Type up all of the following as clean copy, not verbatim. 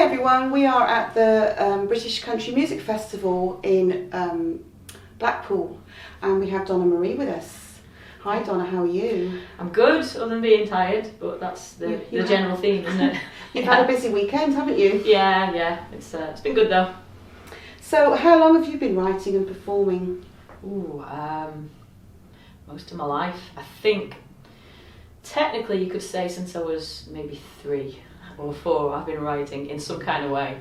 everyone, we are at the British Country Music Festival in Blackpool, and we have Donna Marie with us. Hi Donna, how are you? I'm good, other than being tired, but that's the general theme, isn't it? You've had a busy weekend, haven't you? Yeah, it's been good though. So how long have you been writing and performing? Most of my life. I think technically you could say since I was maybe 3 or 4 I've been writing in some kind of way.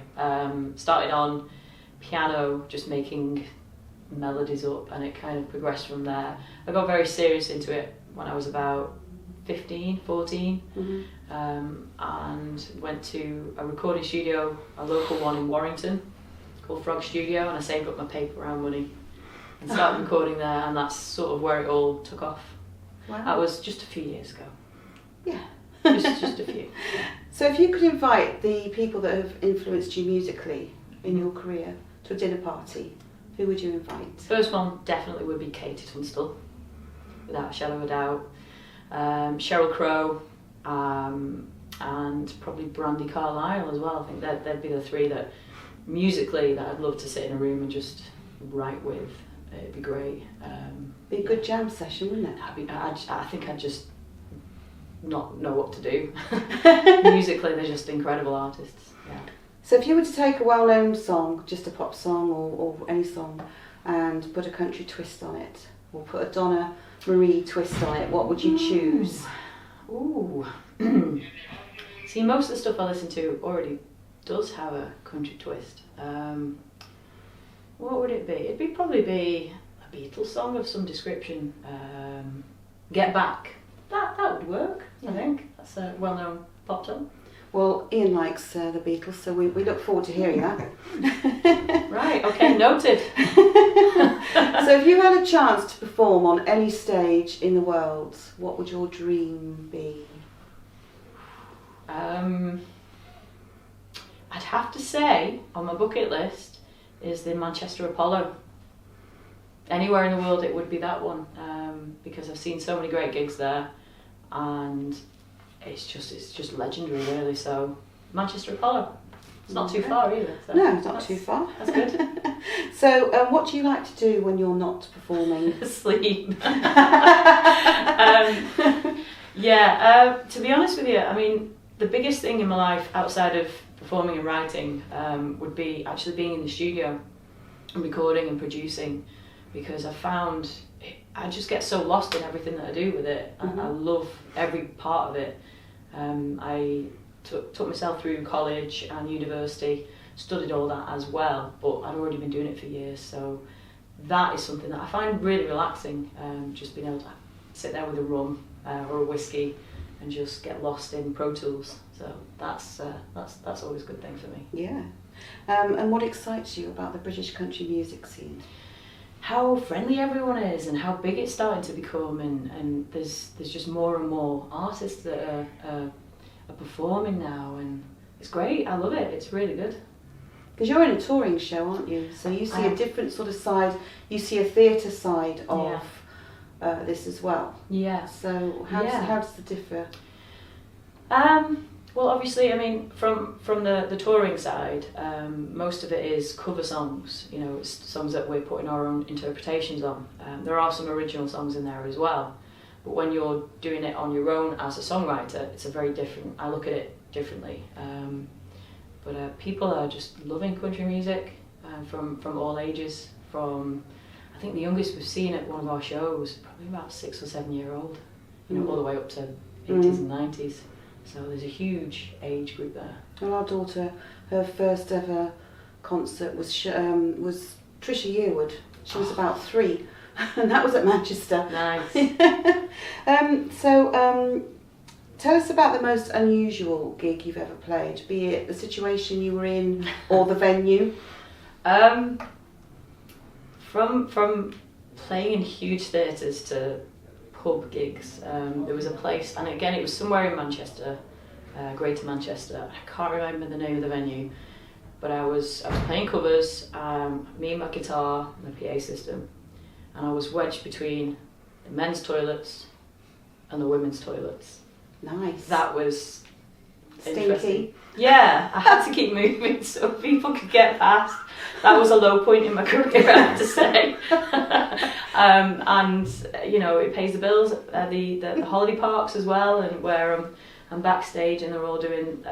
Started on piano, just making melodies up, and it kind of progressed from there. I got very serious into it when I was about 15, 14, and went to a recording studio, a local one in Warrington called Frog Studio, and I saved up my paper round money and started recording there, and that's sort of where it all took off. Wow. That was just a few years ago. Yeah. just a few. So if you could invite the people that have influenced you musically in your career to a dinner party, who would you invite? First one definitely would be Katie Tunstall, without a shadow of a doubt. Sheryl Crow, and probably Brandi Carlile as well. I think they'd be the 3 that musically that I'd love to sit in a room and just write with. It'd be great. Be a good jam session, wouldn't it? I think I'd just not know what to do. Musically, they're just incredible artists. Yeah. So if you were to take a well-known song, just a pop song or any song, and put a country twist on it, or put a Donna Marie twist on it, what would you choose? Ooh. See, most of the stuff I listen to already does have a country twist. What would it be? It'd probably be a Beatles song of some description. Get Back. That would work, I think. That's a well-known pop song. Well, Ian likes the Beatles, so we look forward to hearing that. Right, okay, noted. So if you had a chance to perform on any stage in the world, what would your dream be? I'd have to say, on my bucket list, is the Manchester Apollo. Anywhere in the world it would be that one, because I've seen so many great gigs there, and it's just legendary really. So Manchester Apollo, it's not too far either. So no, it's not too far. That's good. So what do you like to do when you're not performing? Sleep. To be honest with you, I mean, the biggest thing in my life outside of performing and writing would be actually being in the studio and recording and producing, because I found I just get so lost in everything that I do with it. I love every part of it. I took myself through college and university, studied all that as well, but I'd already been doing it for years, so that is something that I find really relaxing, just being able to sit there with a rum or a whiskey and just get lost in Pro Tools. So that's always a good thing for me. Yeah. And what excites you about the British country music scene? How friendly everyone is and how big it's starting to become, and there's just more and more artists that are performing now, and it's great. I love it. It's really good. Because you're in a touring show, aren't you? So you see a different sort of side. You see a theatre side of this as well. Yeah. So how does it differ? Well, obviously, I mean, from the touring side, most of it is cover songs. You know, it's songs that we're putting our own interpretations on. There are some original songs in there as well, but when you're doing it on your own as a songwriter, it's a very different. I look at it differently. But people are just loving country music from all ages. From, I think the youngest we've seen at one of our shows probably about 6 or 7 year old. You know, all the way up to 80s and 90s. So there's a huge age group there. Well, our daughter, her first ever concert was Trisha Yearwood. She was about 3, and that was at Manchester. Nice. Tell us about the most unusual gig you've ever played, be it the situation you were in or the venue. From playing in huge theatres to pub gigs. There was a place, and again it was somewhere in Manchester, Greater Manchester. I can't remember the name of the venue, but I was playing covers, me and my guitar, my PA system, and I was wedged between the men's toilets and the women's toilets. Nice. That was interesting. Yeah, I had to keep moving so people could get past. That was a low point in my career, I have to say. And you know, it pays the bills. The holiday parks as well, and where I'm backstage and they're all doing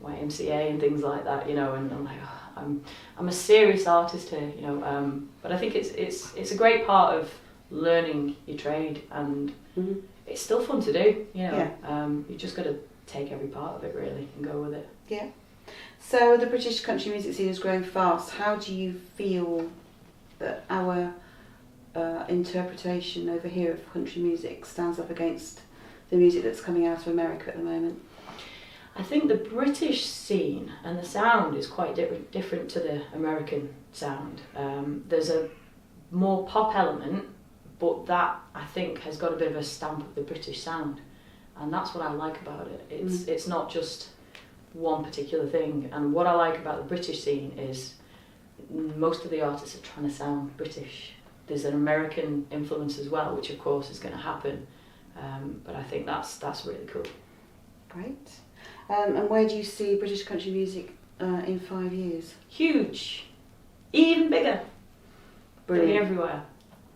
YMCA and things like that. You know, and I'm like, oh, I'm a serious artist here. You know, but I think it's a great part of learning your trade, and it's still fun to do. You know, you just got to take every part of it really and go with it. Yeah. So the British country music scene is growing fast. How do you feel that our interpretation over here of country music stands up against the music that's coming out of America at the moment? I think the British scene and the sound is quite different to the American sound. There's a more pop element, but that I think has got a bit of a stamp of the British sound, and that's what I like about it. It's not just one particular thing, and what I like about the British scene is most of the artists are trying to sound British. There's an American influence as well, which of course is going to happen, but I think that's really cool. Great. And where do you see British country music in 5 years? Huge, even bigger. Brilliant. Going everywhere.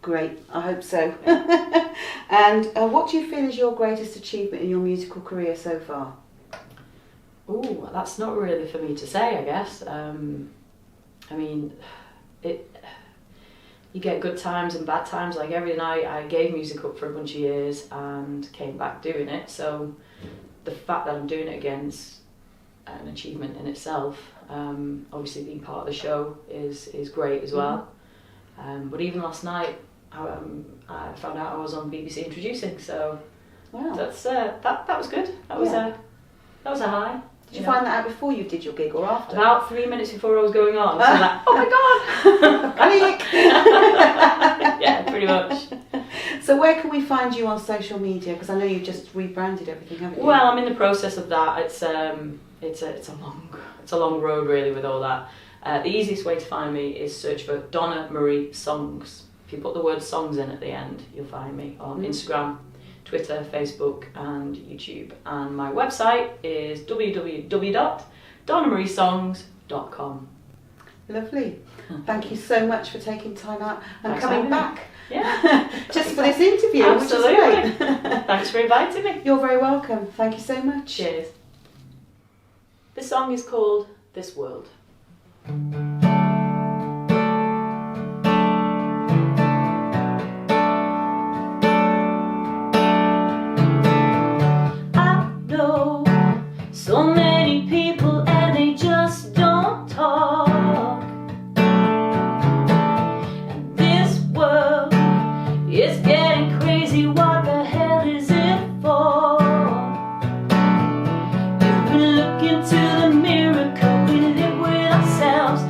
Great, I hope so. Yeah. And what do you feel is your greatest achievement in your musical career so far? Oh, that's not really for me to say, I guess. I mean, you get good times and bad times. Like every night I gave music up for a bunch of years and came back doing it. So the fact that I'm doing it again is an achievement in itself. Obviously being part of the show is great as well. But even last night I found out I was on BBC Introducing, so wow. That's that was good. That was a high. Did you find that out before you did your gig or after? About 3 minutes before I was going on. So I was like, oh my god! Panic! Yeah, pretty much. So where can we find you on social media? Because I know you've just rebranded everything, haven't you? Well, I'm in the process of that. It's a long road really with all that. The easiest way to find me is search for Donna Marie Songs. If you put the word songs in at the end, you'll find me on Instagram, Twitter, Facebook and YouTube. And my website is www.donnamariesongs.com. Lovely. Thank you so much for taking time out and Thanks coming for having back. Me. Yeah. Just for this interview. Absolutely. Which is great. Thanks for inviting me. You're very welcome. Thank you so much. Cheers. This song is called This World. I know so many people and they just don't talk. And this world is getting crazy. What the hell is it for? If we look into the mirror, could we live with ourselves?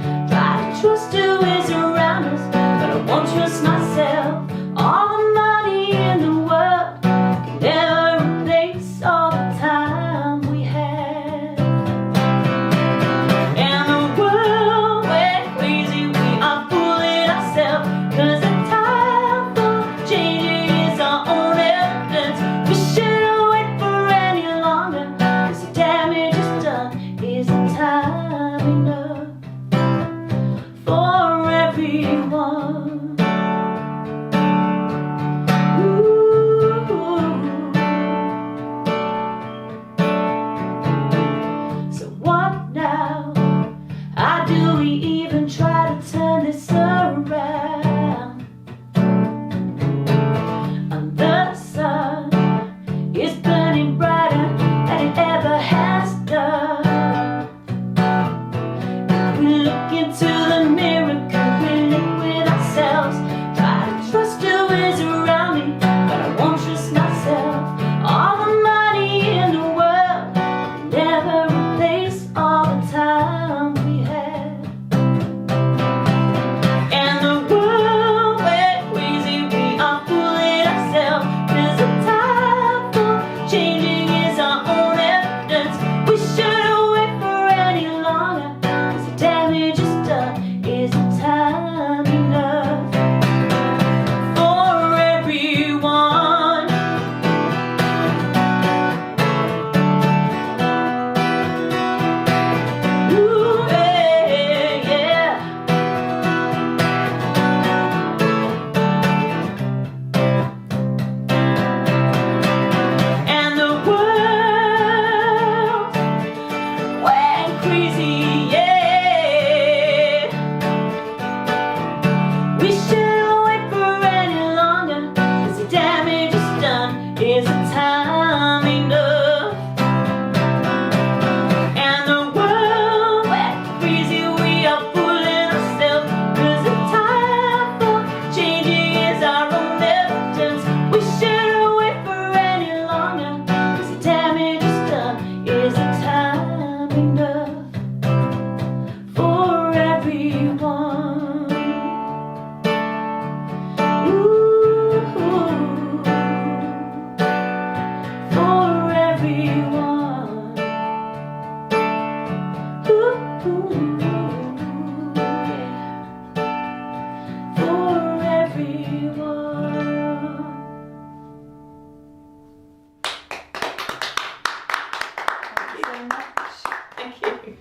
Thank you.